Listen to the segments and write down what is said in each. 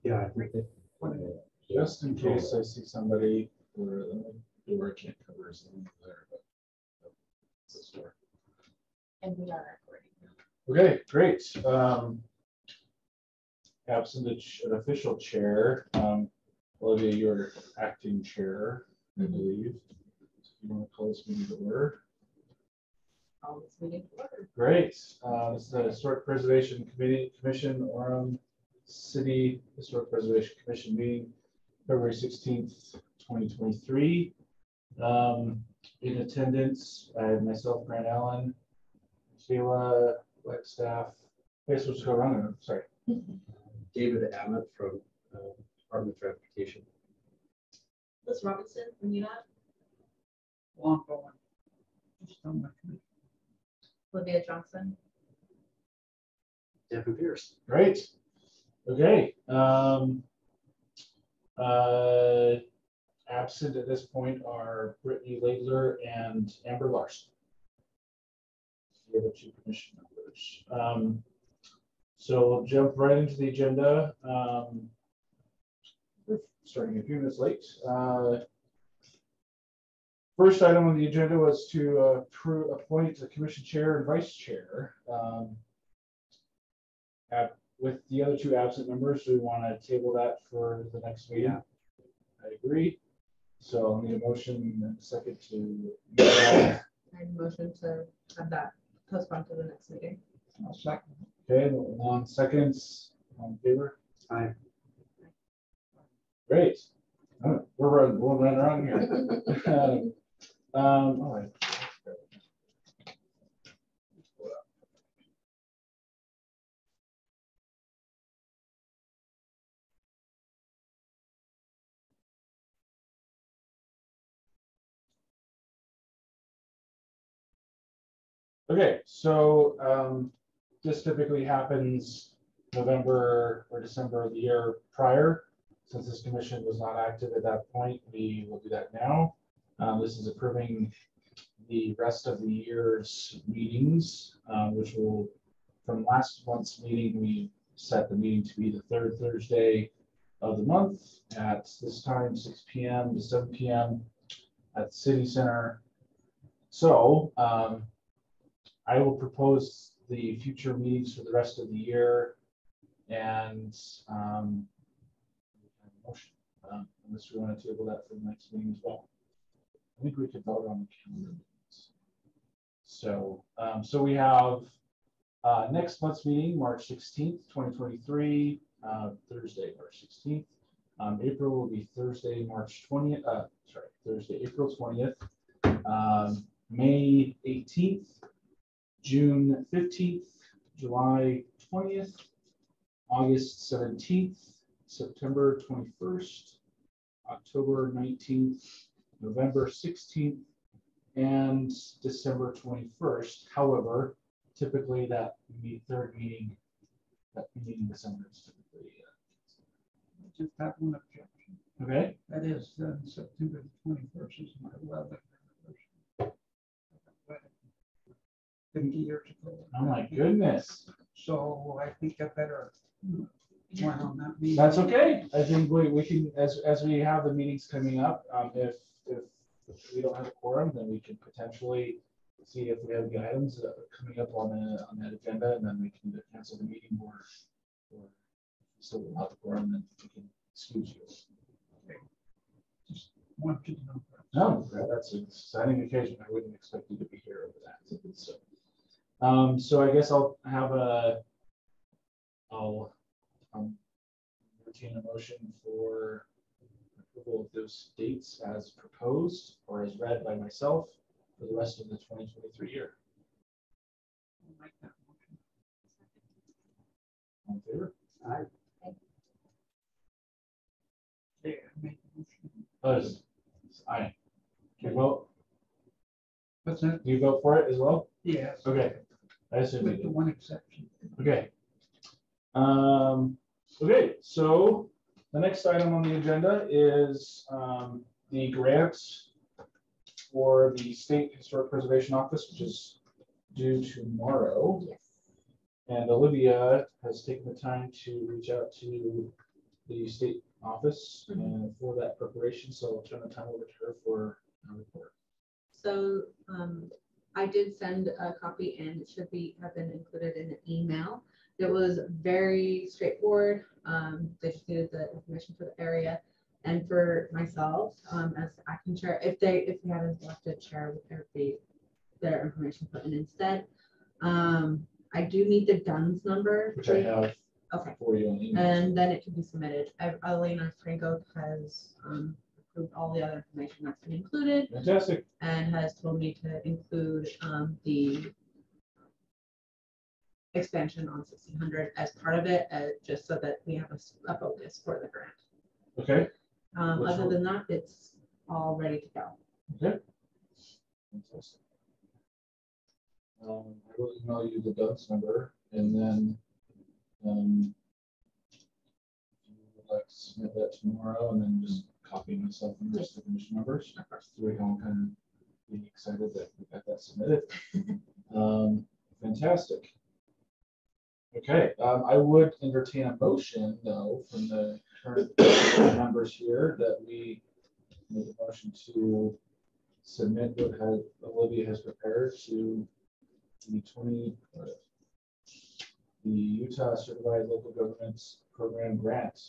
Yeah, I think it. Just in case I see somebody where the door can't cover something there, but it's a store. And we are recording. Okay, great. Absent an official chair, Olivia, you're acting chair, I believe. So you want to call this meeting to order? Call this meeting to order. Great. This is the Historic Preservation Commission, Orem City Historic Preservation Commission meeting, February 16th, 2023. In attendance, I have myself, Grant Allen, Kayla, Blackstaff. I guess we'll just go around. Sorry. David Ammett from Department of Transportation. Liz Robinson from UNOT. Olivia Johnson. Devin Pierce. Great. Okay. Absent at this point are Brittany Laidler and Amber Larson. The other two commission members. So we'll jump right into the agenda. We're starting a few minutes late. First item on the agenda was to appoint a commission chair and vice chair. With the other two absent members, we want to table that for the next meeting. Yeah. I agree. So I'll need a motion and a second to. I motion to have that postponed to the next meeting. I'll second. Okay, on seconds, on favor. Aye. Great. We're running around here. All right. Okay, so this typically happens November or December of the year prior. Since this commission was not active at that point, we will do that now. This is approving the rest of the year's meetings, which will, from last month's meeting, we set the meeting to be the third Thursday of the month at this time, 6 p.m. to 7 p.m. at the City Center. So I will propose the future meetings for the rest of the year and motion, unless we want to table that for the next meeting as well. I think we could vote on the calendar meetings. So, so we have next month's meeting, March 16th, 2023, Thursday, March 16th. April will be Thursday, March 20th. Sorry, Thursday, April 20th. May 18th. June 15th, July 20th, August 17th, September 21st, October 19th, November 16th, and December 21st. However, typically that third meeting, in December is typically. Just have one objection. Okay. That is September 21st is my 11th anniversary. 50 years ago. Oh my goodness. So I think I better plan on that meeting. That's okay. I think we can, as we have the meetings coming up, if we don't have a quorum, then we can potentially see if we have the items that are coming up on that agenda, and then we can cancel the meeting or still don't have the quorum, then we can excuse you. Okay. Just want you to know. No, that's an exciting occasion. I wouldn't expect you to be here over that. So. So I guess I'll have I'll entertain a motion for approval of those dates as proposed or as read by myself for the rest of the 2023 year. I'll make that motion. All in favor? Aye. Yeah, I make the motion. Aye. Okay, well, What's that? do you vote for it as well? Yes. Okay. I assume you With the do. one exception. Okay. Okay, so the next item on the agenda is the grant for the State Historic Preservation Office, which is due tomorrow. Yes. And Olivia has taken the time to reach out to the state office for that preparation. So I'll turn the time over to her for a report. So I did send a copy and it should have been included in an email. It was very straightforward. They just needed the information for the area and for myself as acting chair. If they haven't selected chair, would be their information put in instead. I do need the DUNS number, Which I have for you on email. and then it can be submitted. Elena Franco has approved all the other information that's been included. Fantastic. And has told me to include the expansion on 1600 as part of it, just so that we have a focus for the grant. Okay. Other than that, it's all ready to go. Okay. Fantastic. I will email you the DUNS number, and then you would like to submit that tomorrow, and then just copy myself and the rest of the commission members. Of course. So we can kind of be excited that we got that submitted. Fantastic. Okay, I would entertain a motion though from the current members here that we make a motion to submit what Olivia has prepared to the Utah Certified Local Governments Program Grant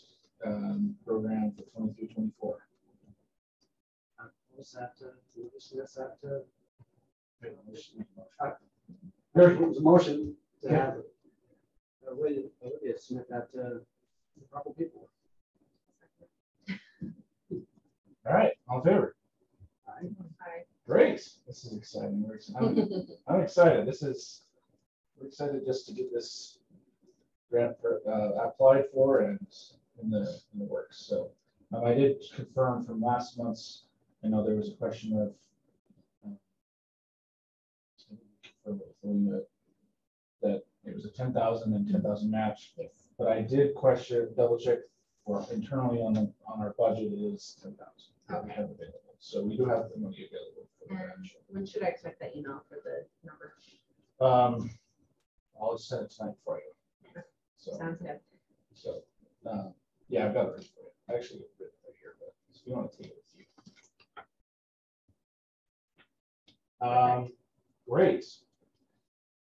program for 23-24. What's that? What's that? There's a motion to have Olivia submit that to the proper people. All right, all in favor? Hi. Great. This is exciting. I'm excited. We're excited just to get this grant applied for and in the works. So I did confirm from last month's. I know there was a question of that it was a 10,000 and 10,000 match. Yes. But I did double check for internally on our budget is 10,000 that we have available. So we do have the money available for the And match. when should I expect that email for the number? I'll just send it tonight for you. So, Sounds good. yeah, I've got it ready for you. I actually have it right here, but if you want to take it with you. Great.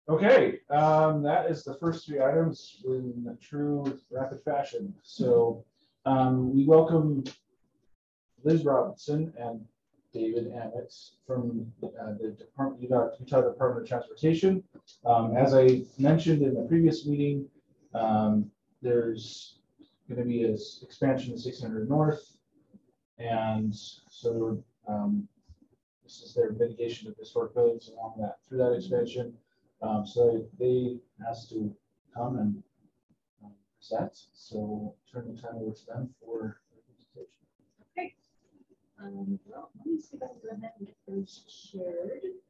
Okay, that is the first three items in a true rapid fashion. So we welcome Liz Robinson and David Ammett from the Utah Department of Transportation. As I mentioned in the previous meeting, there's going to be an expansion of 600 North, and so this is their mitigation of historic buildings along that through that expansion. So they asked to come and present. So turn the time over to them for the presentation. Okay. Well, let me see if I can go ahead and get those shared. It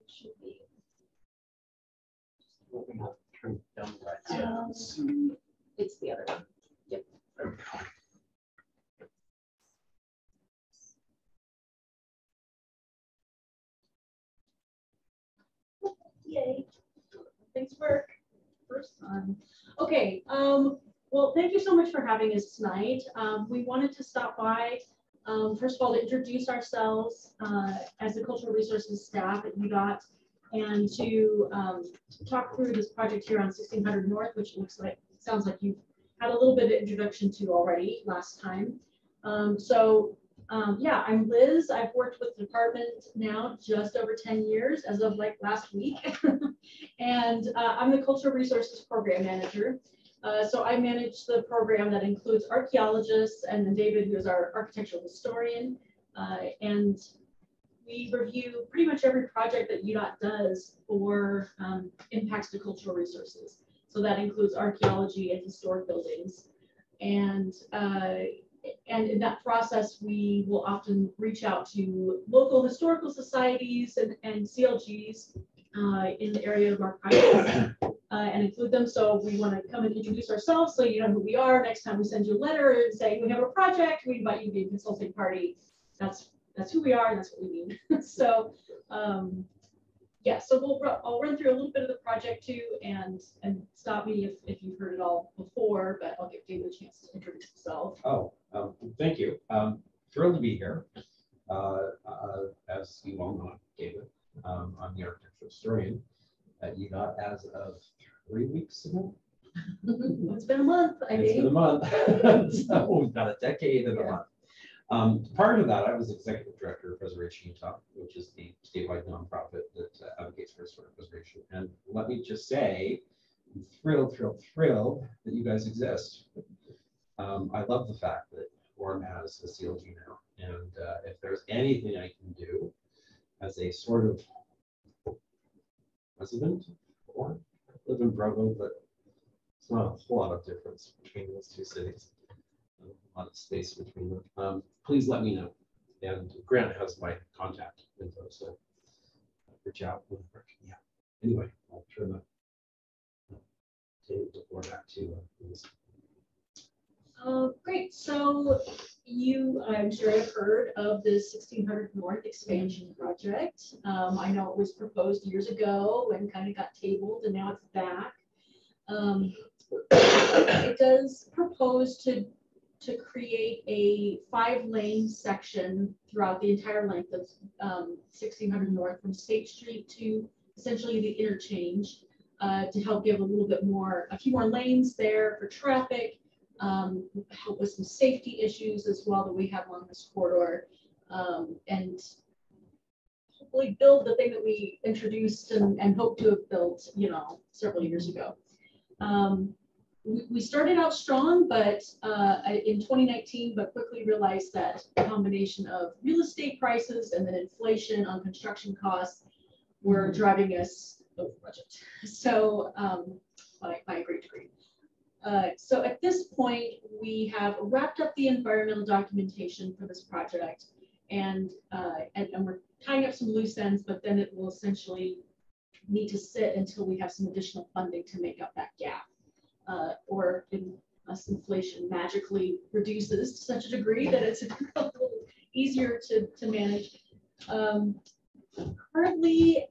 should be. Turn down the right. It's the other one. Yep. There we go. Yay. Thanks for first time. Okay. Well, thank you so much for having us tonight. We wanted to stop by, first of all, to introduce ourselves as the Cultural Resources staff at UDOT, and to talk through this project here on 1600 North, which sounds like you've had a little bit of introduction to already last time. Yeah, I'm Liz. I've worked with the department now just over 10 years as of like last week. And I'm the Cultural Resources Program Manager. So I manage the program that includes archaeologists and then David, who is our architectural historian. And we review pretty much every project that UDOT does for impacts to cultural resources. So that includes archaeology and historic buildings. And in that process, we will often reach out to local historical societies and CLGs in the area of our projects and include them. So we want to come and introduce ourselves so you know who we are. Next time we send you a letter saying we have a project, we invite you to be a consulting party. That's who we are and that's what we mean. So Yeah, so I'll run through a little bit of the project too, and stop me if you've heard it all before, but I'll give David a chance to introduce himself. Oh, thank you. Thrilled to be here. As you all know, I'm David. I'm the architectural historian at UDOT as of 3 weeks ago. It's been a month, I It's been a think. month. So we've got a decade and a month. Prior to that, I was executive director of Preservation Utah, which is the statewide nonprofit that advocates for historic preservation. And let me just say, I'm thrilled that you guys exist. I love the fact that Orem has a CLG now. And if there's anything I can do as a sort of resident, or live in Provo, but it's not a whole lot of difference between those two cities. A lot of space between them. Please let me know. And Grant has my contact info, so reach out. Yeah. Anyway, I'll turn the floor back to Liz. Great. So I'm sure have heard of the 1600 North expansion project. I know it was proposed years ago and kind of got tabled, and now it's back. It does propose to create a 5-lane section throughout the entire length of 1600 North from State Street to essentially the interchange to help give a few more lanes there for traffic, help with some safety issues as well that we have along this corridor, and hopefully build the thing that we introduced and hope to have built, several years ago. We started out strong, but in 2019, but quickly realized that the combination of real estate prices and then inflation on construction costs were driving us over budget. So by a great degree. So at this point, we have wrapped up the environmental documentation for this project, and we're tying up some loose ends, but then it will essentially need to sit until we have some additional funding to make up that gap. Or unless inflation magically reduces to such a degree that it's a little easier to manage. Currently,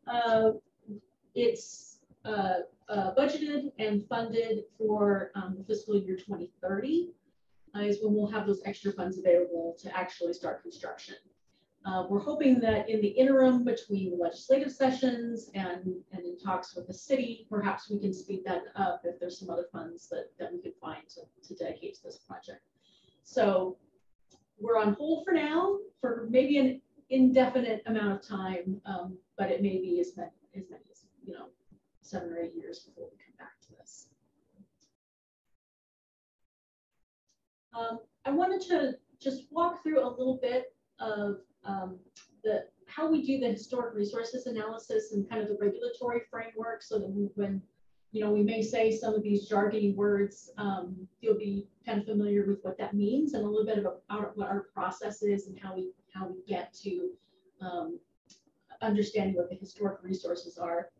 it's budgeted and funded for the fiscal year 2030 is when we'll have those extra funds available to actually start construction. We're hoping that in the interim between legislative sessions and in talks with the city, perhaps we can speed that up if there's some other funds that we could find to dedicate to this project. So we're on hold for now for maybe an indefinite amount of time, but it may be as many as 7 or 8 years before we come back to this. I wanted to just walk through a little bit of how we do the historic resources analysis and kind of the regulatory framework, so that when we may say some of these jargony words, you'll be kind of familiar with what that means and a little bit about what our process is and how we get to understanding what the historic resources are.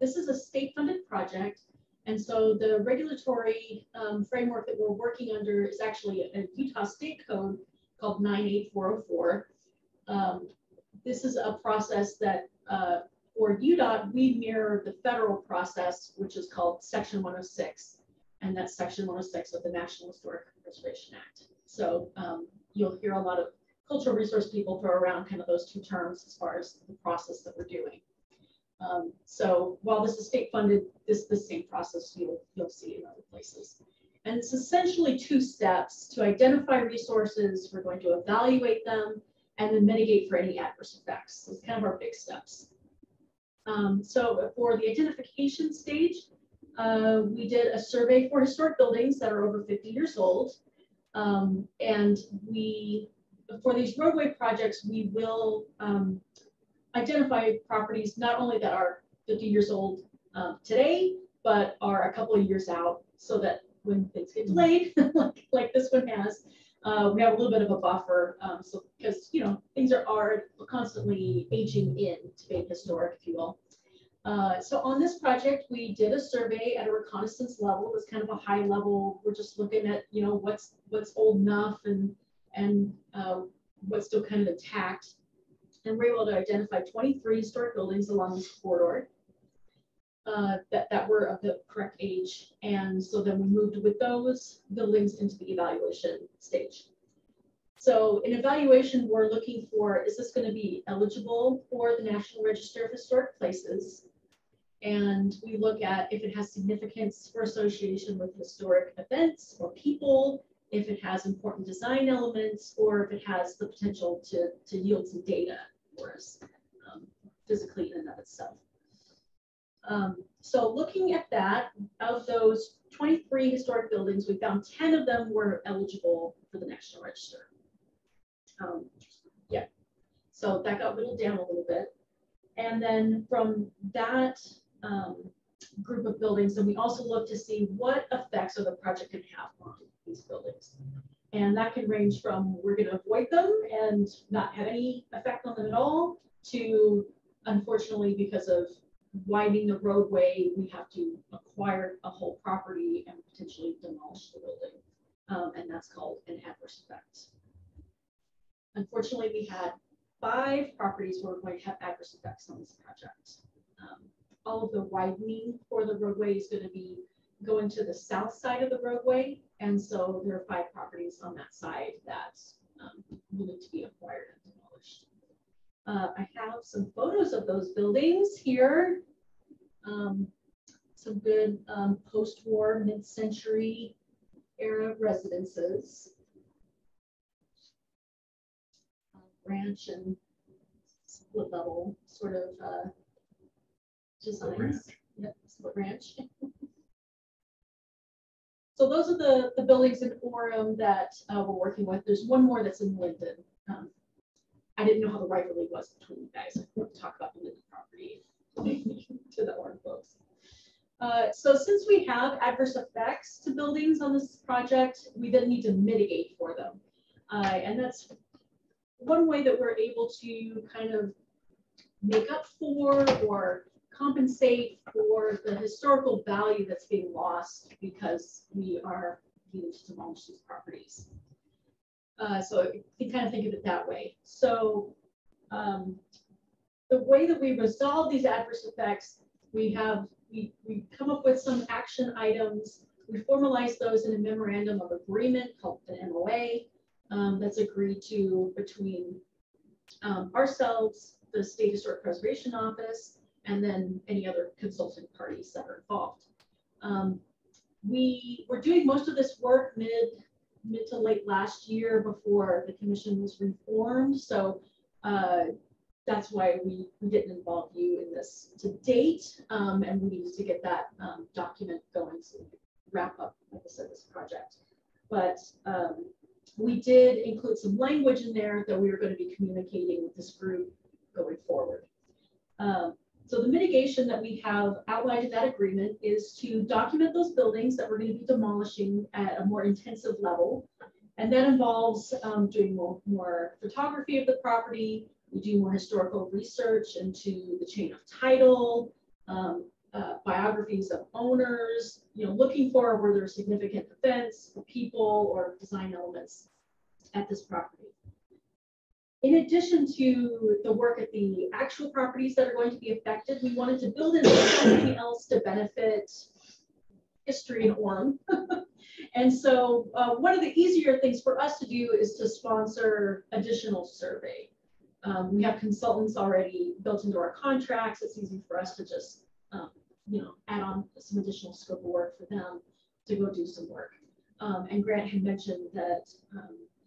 This is a state-funded project, and so the regulatory framework that we're working under is actually a Utah State Code called 98404. This is a process that for UDOT, we mirror the federal process, which is called Section 106, and that's Section 106 of the National Historic Preservation Act. So you'll hear a lot of cultural resource people throw around kind of those two terms as far as the process that we're doing. So while this is state funded, this is the same process you'll see in other places. And it's essentially 2 steps: to identify resources, we're going to evaluate them, and then mitigate for any adverse effects. So it's kind of our big steps. So for the identification stage, we did a survey for historic buildings that are over 50 years old. And for these roadway projects, we will identify properties not only that are 50 years old today, but are a couple of years out, so that when things get delayed, like this one has, we have a little bit of a buffer. So because things are constantly aging in to being historic, if you will. So on this project, we did a survey at a reconnaissance level. It was kind of a high level. We're just looking at what's old enough and what's still kind of intact. And we're able to identify 23 historic buildings along this corridor that were of the correct age. And so then we moved with those buildings into the evaluation stage. So in evaluation, we're looking for, is this going to be eligible for the National Register of Historic Places? And we look at if it has significance for association with historic events or people, if it has important design elements, or if it has the potential to yield some data for us physically in and of itself. So looking at that, of those 23 historic buildings, we found 10 of them were eligible for the National Register. Yeah, so that got whittled down a little bit. And then from that group of buildings, then we also look to see what effects the project can have on these buildings. And that can range from we're going to avoid them and not have any effect on them at all, to unfortunately, because of widening the roadway, we have to acquire a whole property and potentially demolish the building. And that's called an adverse effect. Unfortunately, we had 5 properties where we're going to have adverse effects on this project. All of the widening for the roadway is going to be going to the south side of the roadway. And so there are 5 properties on that side that will need to be acquired and demolished. I have some photos of those buildings here. Some good post-war, mid-century era residences. Ranch and split level sort of designs. Yep, split ranch. So those are the buildings in Orem that we're working with. There's one more that's in Linden. I didn't know how the rivalry was between you guys. I want to talk about the Linden property to the Orem folks. So since we have adverse effects to buildings on this project, we then need to mitigate for them. And that's one way that we're able to kind of make up for or compensate for the historical value that's being lost because we are needing to demolish these properties. So you can kind of think of it that way. So the way that we resolve these adverse effects, we come up with some action items. We formalize those in a memorandum of agreement called the MOA that's agreed to between ourselves, the State Historic Preservation Office, and then any other consultant parties that are involved. We were doing most of this work mid to late last year before the commission was reformed. So that's why we didn't involve you in this to date. And we needed to get that document going so we could wrap up, like I said, this project. But we did include some language in there that we were going to be communicating with this group going forward. So the mitigation that we have outlined in that agreement is to document those buildings that we're going to be demolishing at a more intensive level. And that involves doing more photography of the property. We do more historical research into the chain of title, biographies of owners, looking for where there's significant events, people, or design elements at this property. In addition to the work at the actual properties that are going to be affected, we wanted to build in something else to benefit history in Orem. And so one of the easier things for us to do is to sponsor additional survey. We have consultants already built into our contracts. It's easy for us to just add on some additional scope of work for them to go do some work. And Grant had mentioned that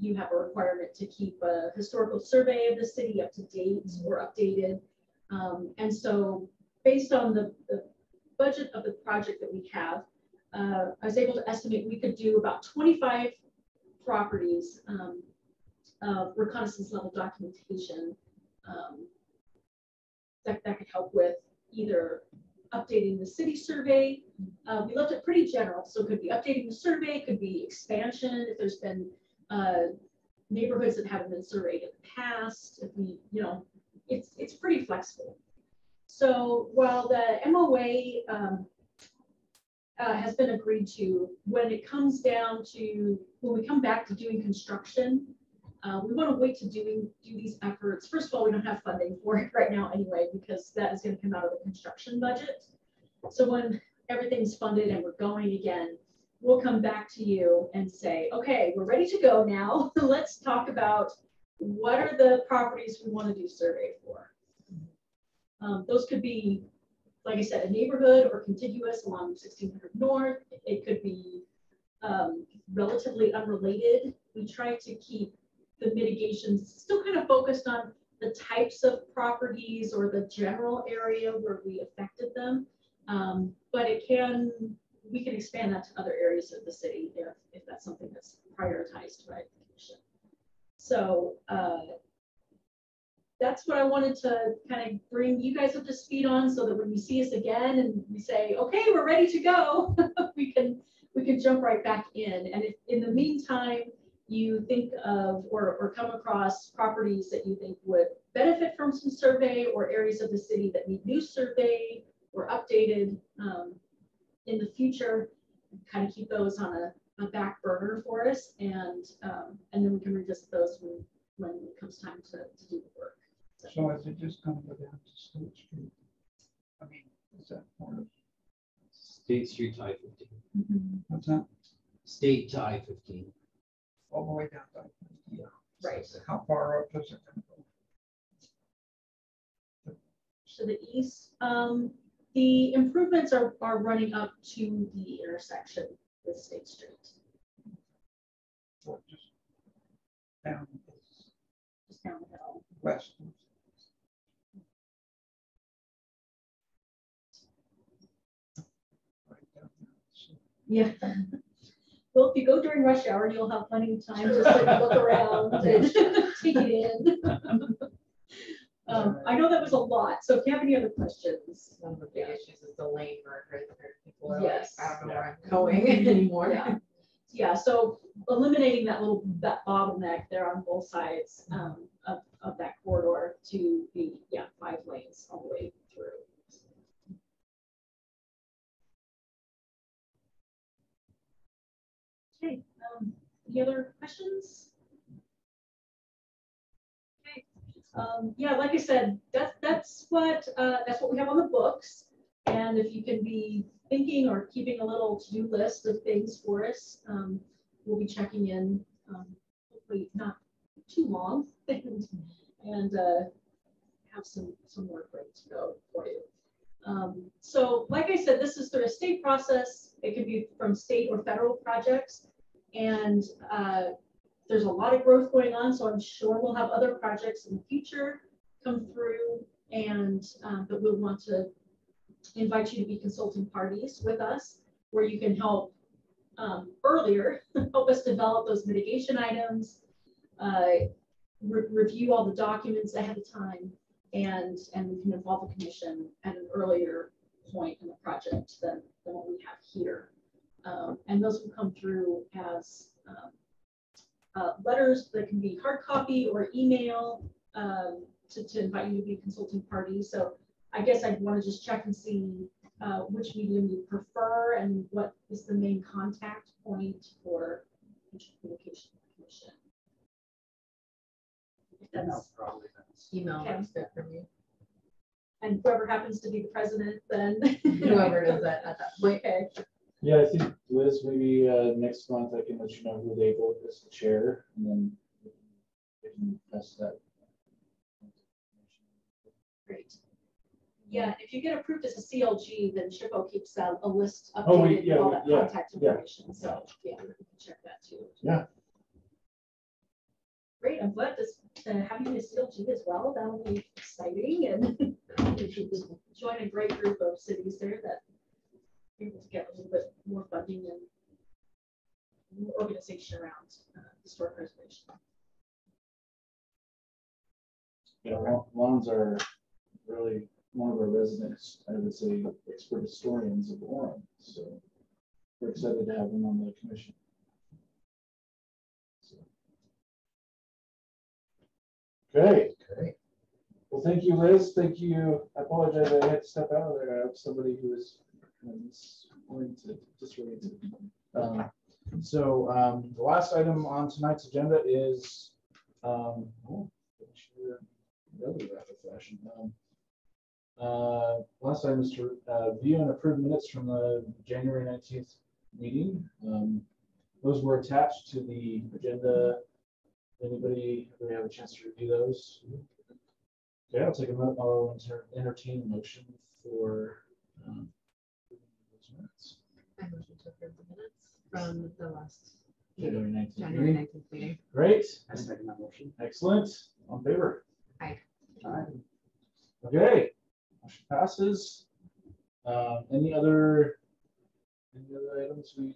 you have a requirement to keep a historical survey of the city up to date or updated. And so based on the budget of the project that we have, I was able to estimate we could do about 25 properties of reconnaissance level documentation that could help with either updating the city survey. We left it pretty general, so it could be updating the survey, it could be expansion if there's been neighborhoods that haven't been surveyed in the past. If we, it's pretty flexible. So while the MOA has been agreed to, when it comes down to when we come back to doing construction, We want to wait to do these efforts. First of all, we don't have funding for it right now anyway, because that is going to come out of the construction budget. So when everything's funded and we're going again, we'll come back to you and say, okay, we're ready to go now. Let's talk about what are the properties we want to do survey for. Those could be, like I said, a neighborhood or contiguous along 1600 North. It could be relatively unrelated. We try to keep the mitigations still kind of focused on the types of properties or the general area where we affected them. But we can expand that to other areas of the city if that's something that's prioritized by the commission. So that's what I wanted to kind of bring you guys up to speed on, so that when you see us again and we say, okay, we're ready to go, we can jump right back in. And if in the meantime you think of or come across properties that you think would benefit from some survey, or areas of the city that need new survey or updated in the future, kind of keep those on a back burner for us, and then we can revisit those when it comes time to do the work. So is it just gonna go down to State Street? I mean, is that part of, State Street to I-15. what's that? State to I-15. All the way down to, Yeah. Right. how far up is it gonna go? To the east, the improvements are running up to the intersection with State Street, Or just down just down the hill. west? Right down there. So, Yeah. Well, if you go during rush hour, you'll have plenty of time just to look around and take it in. I know that was a lot, so if you have any other questions. One of the big issues is the lane merger. People are Yes. like, I don't know where I'm going anymore. Yeah. Yeah, so eliminating that bottleneck there on both sides of that corridor to be 5 lanes all the way through. Okay, any other questions? Okay, yeah, like I said, that's what we have on the books, and if you can be thinking or keeping a little to-do list of things for us, we'll be checking in, hopefully not too long, and have some work ready to go for you. So like I said, this is through a state process. It could be from state or federal projects, and there's a lot of growth going on, so I'm sure we'll have other projects in the future come through, and but we'll want to invite you to be consulting parties with us, where you can help earlier, help us develop those mitigation items, review all the documents ahead of time, and we can involve the commission at an earlier point in the project than what we have here. And those will come through as letters that can be hard copy or email to invite you to be a consulting party. So I guess I'd want to just check and see which medium you prefer and what is the main contact point for communication commission. If that's, Email Okay. works good for me. and whoever happens to be the president, then Whoever does that at that point. Okay. Yeah, I think Liz, maybe next month I can let you know who they vote as the chair, and then we can pass that. Great. Yeah, if you get approved as a CLG, then SHPO keeps a list Oh, updated with all that yeah, contact yeah. information. So yeah, we can check that too. Yeah. Great, I'm glad to have you as CLG as well. That'll be exciting, and join a great group of cities there that are able to get a little bit more funding and more organization around historic preservation. Yeah, Lons are really one of our residents, I would say, expert historians of Orem. So we're excited to have them on the commission. So. Okay. Great. Well, thank you, Liz. Thank you. I apologize. I had to step out of there. I have somebody who is disoriented. The last item on tonight's agenda is Oh, sure, really rapid fashion. Last item is to view and approve minutes from the January 19th meeting. Those were attached to the agenda. Anybody have a chance to review those? Okay, I'll take a moment. I'll entertain a motion for those minutes. I motion to approve the minutes from the last January 19th January meeting. 19th meeting. Great, I second that motion. excellent. On favor? Aye. Aye. Okay, motion passes. Any other items we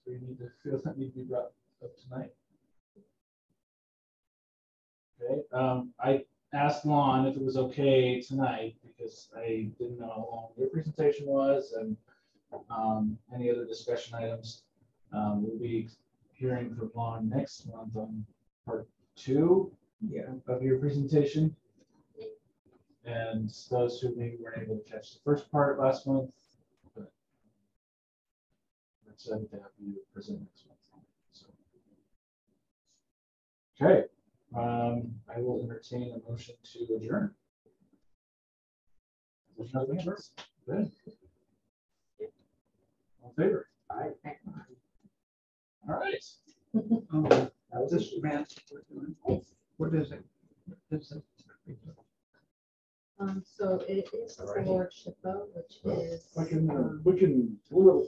need to feel that need to be brought up tonight? Okay, I asked Lon if it was okay tonight because I didn't know how long your presentation was and any other discussion items. We'll be hearing from Lon next month on part 2 of your presentation. And those who maybe weren't able to catch the first part last month, but we're excited to have you present next month. So, okay, I will entertain a motion to adjourn. There's nothing else. Good. All in favor? Aye. All right. That was this event we're doing. What is it? Is it? So it is Alrighty. for SHPO, which is. We can, we'll